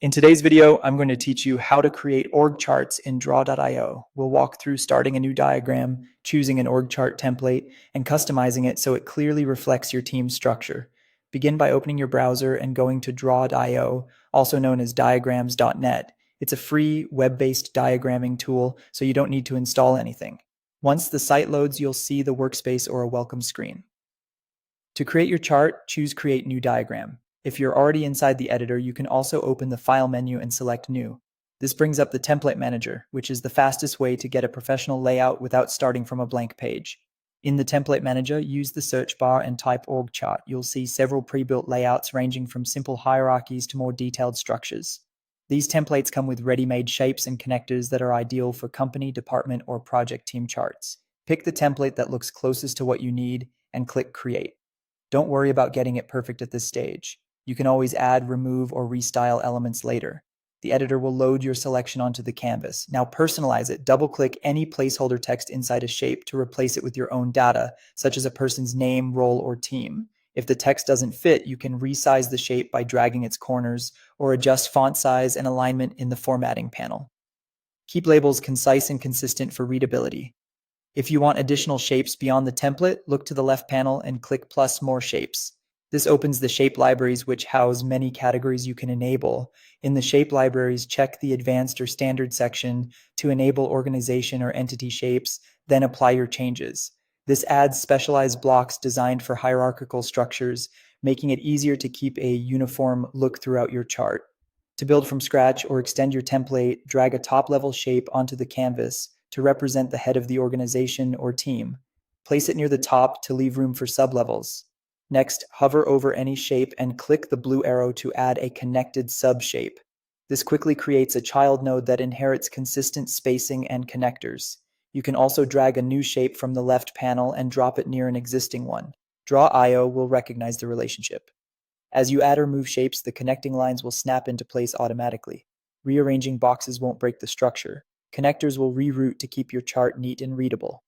In today's video, I'm going to teach you how to create org charts in drawio. We'll walk through starting a new diagram, choosing an org chart template, and customizing it so it clearly reflects your team's structure. Begin by opening your browser and going to draw.io, also known as diagrams.net. It's a free web-based diagramming tool, so you don't need to install anything. Once the site loads, you'll see the workspace or a welcome screen. To create your chart, choose Create New Diagram. If you're already inside the editor, you can also open the File menu and select New. This brings up the Template Manager, which is the fastest way to get a professional layout without starting from a blank page. In the Template Manager, use the search bar and type org chart. You'll see several pre-built layouts ranging from simple hierarchies to more detailed structures. These templates come with ready-made shapes and connectors that are ideal for company, department, or project team charts. Pick the template that looks closest to what you need and click Create. Don't worry about getting it perfect at this stage. You can always add, remove, or restyle elements later. The editor will load your selection onto the canvas. Now personalize it. Double-click any placeholder text inside a shape to replace it with your own data, such as a person's name, role, or team. If the text doesn't fit, you can resize the shape by dragging its corners, or adjust font size and alignment in the formatting panel. Keep labels concise and consistent for readability. If you want additional shapes beyond the template, look to the left panel and click plus more shapes. This opens the shape libraries, which house many categories you can enable. In the shape libraries, check the advanced or standard section to enable organization or entity shapes, then apply your changes. This adds specialized blocks designed for hierarchical structures, making it easier to keep a uniform look throughout your chart. To build from scratch or extend your template, drag a top-level shape onto the canvas to represent the head of the organization or team. Place it near the top to leave room for sublevels. Next, hover over any shape and click the blue arrow to add a connected sub-shape. This quickly creates a child node that inherits consistent spacing and connectors. You can also drag a new shape from the left panel and drop it near an existing one. Draw.io will recognize the relationship. As you add or move shapes, the connecting lines will snap into place automatically. Rearranging boxes won't break the structure. Connectors will reroute to keep your chart neat and readable.